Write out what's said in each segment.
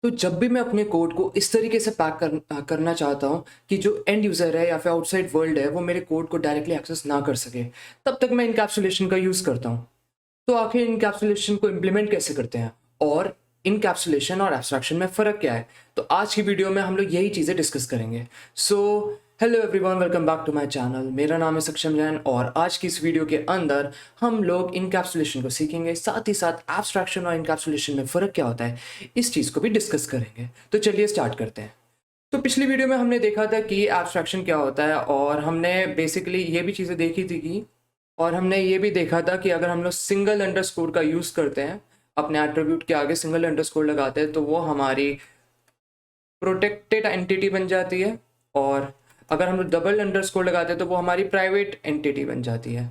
तो जब भी मैं अपने कोड को इस तरीके से करना चाहता हूँ कि जो एंड यूज़र है या फिर आउटसाइड वर्ल्ड है वो मेरे कोड को डायरेक्टली एक्सेस ना कर सके, तब तक मैं इनकैप्सुलेशन का यूज़ करता हूँ। तो आखिर इनकैप्सुलेशन को इम्प्लीमेंट कैसे करते हैं और इनकैप्सुलेशन और एब्स्ट्रैक्शन में फ़र्क क्या है, तो आज की वीडियो में हम लोग यही चीज़ें डिस्कस करेंगे। So hello everyone, welcome back to my channel. मेरा नाम है सक्षम जैन और आज की इस वीडियो के अंदर हम लोग इनकैप्सुलेशन को सीखेंगे, साथ ही साथ एब्स्ट्रैक्शन और इनकैप्सुलेशन में फ़र्क क्या होता है इस चीज़ को भी डिस्कस करेंगे। तो चलिए स्टार्ट करते हैं। तो पिछली वीडियो में हमने देखा था कि एब्स्ट्रैक्शन क्या होता है और हमने बेसिकली ये भी चीज़ें देखी थी कि और हमने ये भी देखा था कि अगर हम लोग सिंगल अंडरस्कोर का यूज़ करते हैं, अपने एट्रीब्यूट के आगे सिंगल अंडरस्कोर लगाते हैं, तो वो हमारी प्रोटेक्टेड एंटिटी बन जाती है। और अगर हम लोग डबल अंडरस्कोर लगाते हैं तो वो हमारी प्राइवेट एंटिटी बन जाती है।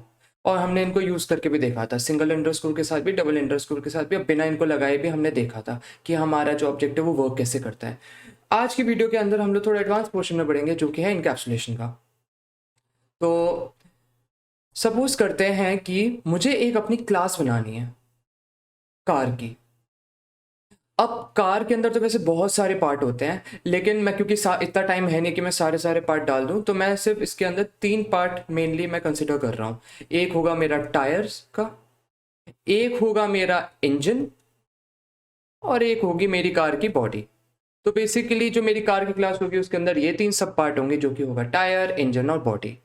और हमने इनको यूज़ करके भी देखा था, सिंगल अंडरस्कोर के साथ भी, डबल अंडरस्कोर के साथ भी, अब बिना इनको लगाए भी हमने देखा था कि हमारा जो ऑब्जेक्ट है वो वर्क कैसे करता है। आज की वीडियो के अंदर हम लोग थोड़ा एडवांस पोर्शन में बढ़ेंगे जो कि है इनकैप्सुलेशन का। तो सपोज करते हैं कि मुझे एक अपनी क्लास बनानी है कार की। अब कार के अंदर तो वैसे बहुत सारे पार्ट होते हैं, लेकिन मैं क्योंकि इतना टाइम है नहीं कि मैं सारे सारे पार्ट डाल दूं, तो मैं सिर्फ इसके अंदर 3 पार्ट मेनली मैं कंसिडर कर रहा हूँ। एक होगा मेरा टायर्स का, एक होगा मेरा इंजन, और एक होगी मेरी कार की बॉडी। तो बेसिकली जो मेरी कार की क्लास होगी उसके अंदर ये 3 सब पार्ट होंगे, जो कि होगा टायर, इंजन और बॉडी।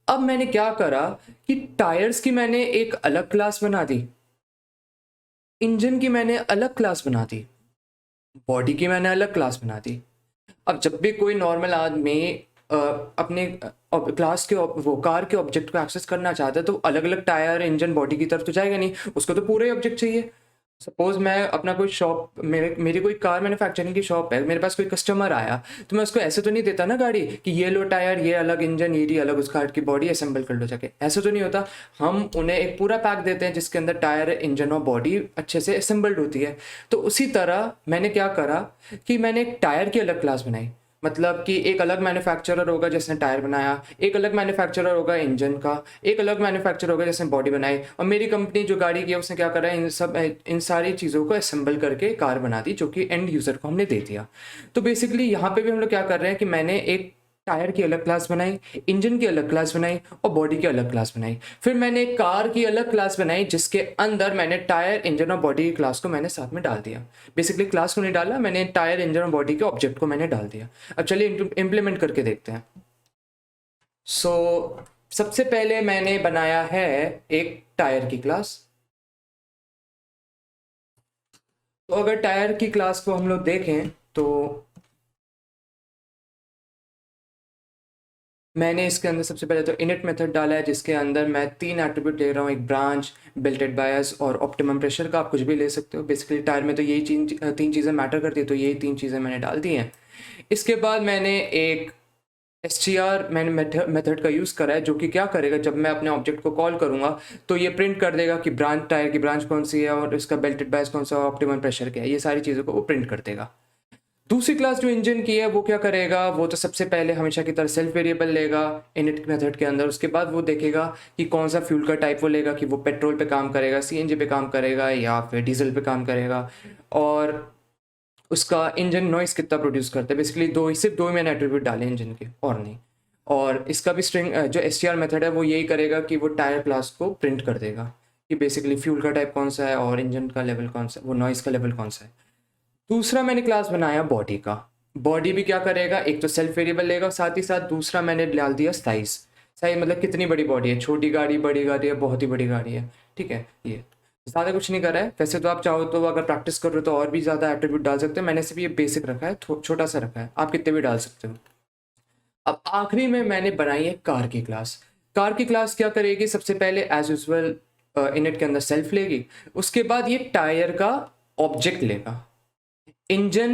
अब मैंने क्या करा कि टायर्स की मैंने एक अलग क्लास बना दी, इंजन की मैंने अलग क्लास बना दी, बॉडी की मैंने अलग क्लास बना दी। अब जब भी कोई नॉर्मल आदमी अपने क्लास के वो कार के ऑब्जेक्ट को एक्सेस करना चाहता है तो अलग अलग टायर, इंजन, बॉडी की तरफ तो जाएगा नहीं, उसको तो पूरे ऑब्जेक्ट चाहिए। सपोज मैं अपना कोई शॉप, मेरी कोई कार मैन्युफैक्चरिंग की शॉप है, मेरे पास कोई कस्टमर आया, तो मैं उसको ऐसे तो नहीं देता ना गाड़ी कि ये लो टायर, ये अलग इंजन, ये अलग, उस कार की बॉडी असेंबल कर लो जाके, ऐसे तो नहीं होता। हम उन्हें एक पूरा पैक देते हैं जिसके अंदर टायर, इंजन और बॉडी अच्छे से असेंबल्ड होती है। तो उसी तरह मैंने क्या करा कि मैंने एक टायर की अलग क्लास बनाई। मतलब कि एक अलग मैन्युफैक्चरर होगा जिसने टायर बनाया, एक अलग मैन्युफैक्चरर होगा इंजन का, एक अलग मैन्युफैक्चरर होगा जिसने बॉडी बनाई, और मेरी कंपनी जो गाड़ी की है उसने क्या करा, इन सारी चीज़ों को असेंबल करके कार बना दी, जो कि एंड यूज़र को हमने दे दिया। तो बेसिकली यहाँ पे भी हम लोग क्या कर रहे हैं कि मैंने एक टायर की अलग क्लास बनाई, इंजन की अलग क्लास बनाई और बॉडी की अलग क्लास बनाई। फिर मैंने एक कार की अलग क्लास बनाई जिसके अंदर मैंने टायर, इंजन और बॉडी की क्लास को मैंने साथ में डाल दिया। बेसिकली क्लास को नहीं डाला मैंने, टायर, इंजन और बॉडी के ऑब्जेक्ट को मैंने डाल दिया। अब चलिए इम्प्लीमेंट करके देखते हैं। सो सबसे पहले मैंने बनाया है एक टायर की क्लास। तो अगर टायर की क्लास को हम लोग देखें तो मैंने इसके अंदर सबसे पहले तो इनिट मेथड डाला है जिसके अंदर मैं 3 एट्रीब्यूट ले रहा हूँ, एक ब्रांच, बिल्टेड बायस और ऑप्टिमम प्रेशर का। आप कुछ भी ले सकते हो, बेसिकली टायर में तो यही 3 चीज़ें मैटर करती है, तो यही 3 चीज़ें मैंने डाल दी हैं। इसके बाद मैंने एक str मैंने मेथड का यूज़ करा है, जो कि क्या करेगा, जब मैं अपने ऑब्जेक्ट को कॉल करूँगा तो ये प्रिंट कर देगा कि ब्रांच, टायर की ब्रांच कौन सी है और इसका बेल्टेड बायस कौन सा है, ऑप्टिमम प्रेशर क्या है, ये सारी चीज़ों को वो प्रिंट कर देगा। दूसरी क्लास जो इंजन की है वो क्या करेगा, वो तो सबसे पहले हमेशा की तरह सेल्फ वेरिएबल लेगा इनिट मेथड के अंदर। उसके बाद वो देखेगा कि कौन सा फ्यूल का टाइप वो लेगा, कि वो पेट्रोल पे काम करेगा, सीएनजी पे काम करेगा या फिर डीजल पे काम करेगा, और उसका इंजन नॉइस कितना प्रोड्यूस करता है। बेसिकली सिर्फ दो ही मैंने एट्रीब्यूट डाले इंजन के, और नहीं। और इसका भी स्ट्रिंग जो str मेथड है वो यही करेगा कि वो टायर क्लास को प्रिंट कर देगा कि बेसिकली फ्यूल का टाइप कौन सा है और इंजन का लेवल कौन सा है, वो नॉइस का लेवल कौन सा है। दूसरा मैंने क्लास बनाया बॉडी का। बॉडी भी क्या करेगा, एक तो सेल्फ वेरिएबल लेगा, साथ ही साथ दूसरा मैंने डाल दिया साइज। साइज मतलब कितनी बड़ी बॉडी है, छोटी गाड़ी, बड़ी गाड़ी है, बहुत ही बड़ी गाड़ी है, ठीक है। ये ज़्यादा कुछ नहीं कर रहा है। वैसे तो आप चाहो तो अगर प्रैक्टिस कर रहे हो तो और भी ज़्यादा एट्रीब्यूट डाल सकते हैं, मैंने सिर्फ ये बेसिक रखा है, छोटा सा रखा है, आप कितने भी डाल सकते हो। अब आखिरी में मैंने बनाई है कार की क्लास। कार की क्लास क्या करेगी, सबसे पहले एज यूजल इनिट के अंदर सेल्फ लेगी, उसके बाद ये टायर का ऑब्जेक्ट लेगा, इंजन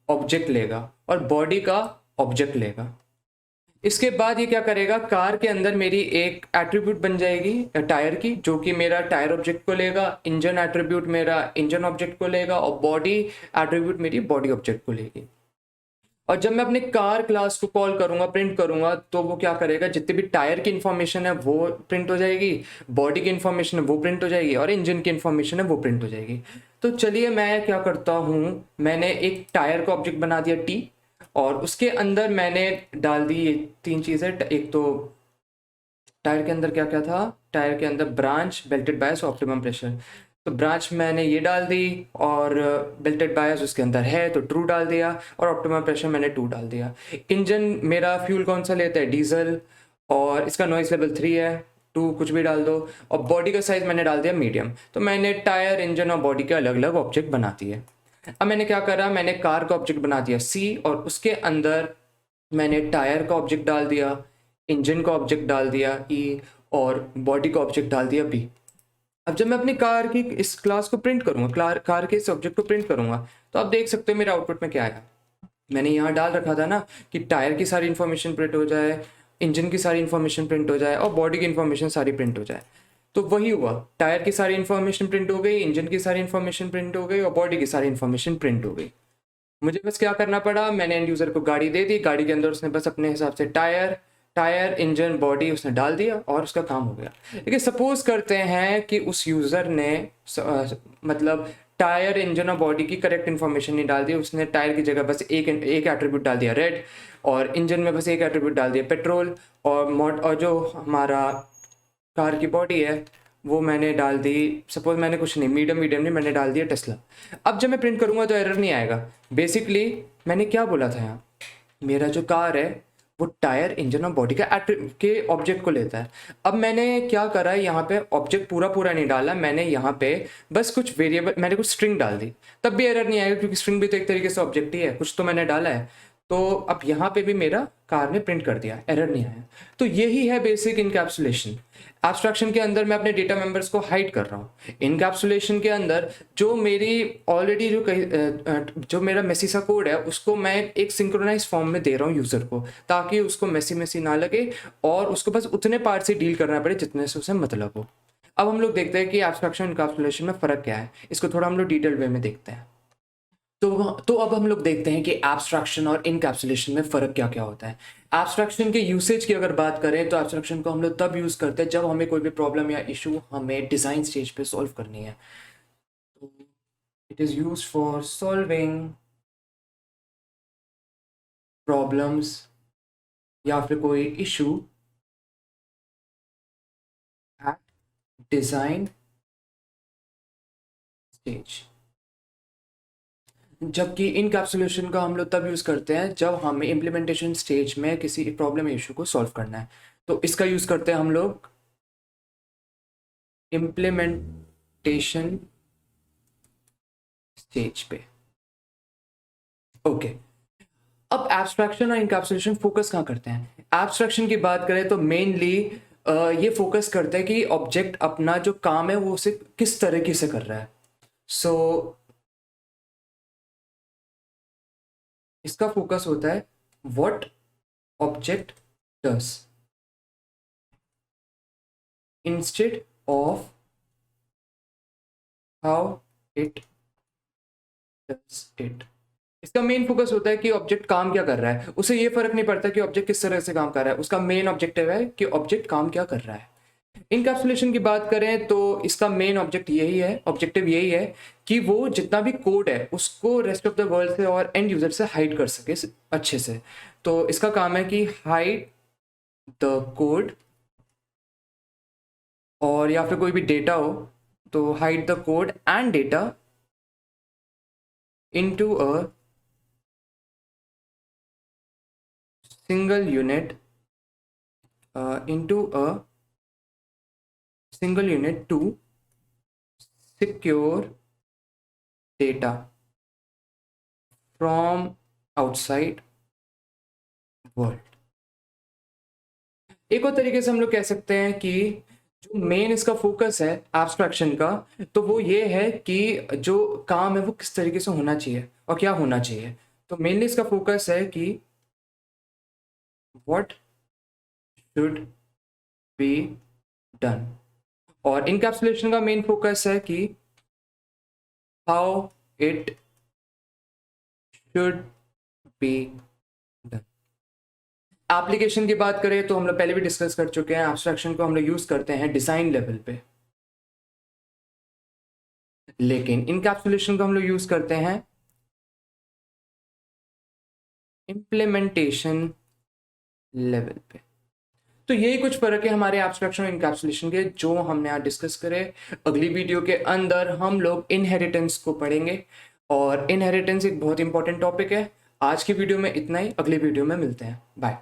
ऑब्जेक्ट लेगा और बॉडी का ऑब्जेक्ट लेगा। इसके बाद ये क्या करेगा, कार के अंदर मेरी एक एट्रीब्यूट बन जाएगी टायर की, जो कि मेरा टायर ऑब्जेक्ट को लेगा, इंजन एट्रीब्यूट मेरा इंजन ऑब्जेक्ट को लेगा और बॉडी एट्रीब्यूट मेरी बॉडी ऑब्जेक्ट को लेगी। और जब मैं अपने कार क्लास को कॉल करूंगा, प्रिंट करूंगा, तो वो क्या करेगा, जितनी भी टायर की इन्फॉर्मेशन है वो प्रिंट हो जाएगी, बॉडी की इन्फॉर्मेशन है वो प्रिंट हो जाएगी, और इंजन की इन्फॉर्मेशन है वो प्रिंट हो जाएगी। तो चलिए मैं क्या करता हूँ, मैंने एक टायर का ऑब्जेक्ट बना दिया टी, और उसके अंदर मैंने डाल दी ये तीन चीज़ें। एक तो टायर के अंदर क्या क्या था, टायर के अंदर ब्रांच, बेल्टेड बायस, ऑप्टिमम प्रेशर। तो ब्रांच मैंने ये डाल दी, और बेल्टेड बायस उसके अंदर है तो ट्रू डाल दिया, और ऑप्टिमम प्रेशर मैंने 2 डाल दिया। इंजन मेरा फ्यूल कौन सा लेता है, डीजल, और इसका नॉइस लेवल 3 है, 2 कुछ भी डाल दो। और बॉडी का साइज मैंने डाल दिया मीडियम। तो मैंने टायर, इंजन और बॉडी के अलग अलग ऑब्जेक्ट बना दिए। अब मैंने क्या करा, मैंने कार का ऑब्जेक्ट बना दिया सी, और उसके अंदर मैंने टायर का ऑब्जेक्ट डाल दिया, इंजन का ऑब्जेक्ट डाल दिया ई, और बॉडी का ऑब्जेक्ट डाल दिया बी। अब जब मैं अपनी कार की इस क्लास को प्रिंट करूंगा, कार के इस ऑब्जेक्ट को प्रिंट करूंगा, तो आप देख सकते हो मेरे आउटपुट में क्या आया। मैंने यहाँ डाल रखा था ना कि टायर की सारी इन्फॉर्मेशन प्रिंट हो जाए, इंजन की सारी इन्फॉर्मेशन प्रिंट हो जाए, और बॉडी की इन्फॉर्मेशन सारी प्रिंट हो जाए। तो वही हुआ, टायर की सारी इन्फॉर्मेशन प्रिंट हो गई, इंजन की सारी इन्फॉर्मेशन प्रिंट हो गई, और बॉडी की सारी इन्फॉर्मेशन प्रिंट हो गई। मुझे बस क्या करना पड़ा, मैंने एंड यूज़र को गाड़ी दे दी, गाड़ी के अंदर उसने बस अपने हिसाब से टायर टायर इंजन बॉडी उसने डाल दिया, और उसका काम हो गया। लेकिन सपोज करते हैं कि उस यूज़र ने मतलब टायर, इंजन और बॉडी की करेक्ट इन्फॉर्मेशन नहीं डाल दी, उसने टायर की जगह बस एक एट्रीब्यूट डाल दिया रेड, और इंजन में बस एक एट्रीब्यूट डाल दिया पेट्रोल, और जो हमारा कार की बॉडी है वो मैंने डाल दी, सपोज मैंने कुछ नहीं, मीडियम नहीं, मैंने डाल दिया टेस्ला। अब जब मैं प्रिंट करूंगा तो एरर नहीं आएगा। बेसिकली मैंने क्या बोला था यहाँ, मेरा जो कार है वो टायर, इंजन और बॉडी के ऑब्जेक्ट को लेता है। अब मैंने क्या करा है, यहाँ पे ऑब्जेक्ट पूरा पूरा नहीं डाला, मैंने यहाँ पे बस कुछ वेरिएबल, मैंने कुछ स्ट्रिंग डाल दी, तब भी एरर नहीं आएगा, क्योंकि स्ट्रिंग भी तो एक तरीके से ऑब्जेक्ट ही है, कुछ तो मैंने डाला है। तो अब यहाँ पे भी मेरा कार ने प्रिंट कर दिया, एरर नहीं आया। तो यही है बेसिक इनकैप्सुलेशन। एब्स्ट्रैक्शन के अंदर मैं अपने डेटा मेंबर्स को हाइड कर रहा हूँ, इनकैप्सुलेशन के अंदर जो मेरी ऑलरेडी जो मेरा मेसी सा कोड है उसको मैं एक सिंक्रोनाइज फॉर्म में दे रहा हूँ यूज़र को, ताकि उसको मेसी ना लगे, और उसको बस उतने पार्ट से डील करना पड़े जितने से उसे मतलब हो। अब हम लोग देखते हैं कि एब्स्ट्रैक्शन इनकैप्सुलेशन में फ़र्क क्या है, इसको थोड़ा हम लोग डिटेल वे में देखते हैं। तो अब हम लोग देखते हैं कि एब्स्ट्रैक्शन और इनकैप्सुलेशन में फ़र्क क्या क्या होता है। एब्स्ट्रैक्शन के यूसेज की अगर बात करें तो एब्स्ट्रैक्शन को हम लोग तब यूज़ करते हैं जब हमें कोई भी प्रॉब्लम या इशू हमें डिज़ाइन स्टेज पे सॉल्व करनी है। तो it is used for solving problems या फिर कोई इशू एट डिज़ाइन स्टेज। जबकि इनकैप्सुलेशन का हम लोग तब यूज़ करते हैं जब हमें इम्प्लीमेंटेशन स्टेज में किसी प्रॉब्लम या इशू को सॉल्व करना है। तो इसका यूज़ करते हैं हम लोग इम्प्लीमेंटेशन स्टेज पे। ओके, अब एब्स्ट्रैक्शन और इनकैप्सुलेशन फोकस कहाँ करते हैं। एब्स्ट्रैक्शन की बात करें तो मेनली ये फोकस करते हैं कि ऑब्जेक्ट अपना जो काम है वो उसे किस तरीके से कर रहा है। सो इसका फोकस होता है what object does instead of how it does it. इसका मेन फोकस होता है कि ऑब्जेक्ट काम क्या कर रहा है, उसे ये फर्क नहीं पड़ता कि ऑब्जेक्ट किस तरह से काम कर रहा है, उसका मेन ऑब्जेक्टिव है कि ऑब्जेक्ट काम क्या कर रहा है। इनकैप्सुलेशन की बात करें तो इसका मेन ऑब्जेक्टिव यही है कि वो जितना भी कोड है उसको रेस्ट ऑफ द वर्ल्ड से और एंड यूजर से हाइड कर सके अच्छे से। तो इसका काम है कि हाइड द कोड, और या फिर कोई भी डेटा हो तो hide the code and data into a single unit into a single unit to secure data from outside world। एक और तरीके से हम लोग कह सकते हैं कि जो मेन इसका फोकस है एब्स्ट्रैक्शन का, तो वो ये है कि जो काम है वो किस तरीके से होना चाहिए और क्या होना चाहिए। तो मेनली इसका फोकस है कि व्हाट शुड बी डन, और इनकैप्सुलेशन का मेन फोकस है कि how it should be application की बात करें तो हम लोग पहले भी डिस्कस कर चुके हैं, एब्स्ट्रैक्शन को हम लोग यूज करते हैं डिजाइन लेवल पे, लेकिन इनकैप्सुलेशन को हम लोग यूज करते हैं इम्प्लीमेंटेशन लेवल पे। तो यही कुछ फर्क है हमारे एब्स्ट्रैक्शन और इनकैप्सुलेशन के, जो हमने आज डिस्कस करे। अगली वीडियो के अंदर हम लोग इनहेरिटेंस को पढ़ेंगे, और इनहेरिटेंस एक बहुत इंपॉर्टेंट टॉपिक है। आज की वीडियो में इतना ही, अगली वीडियो में मिलते हैं, बाय।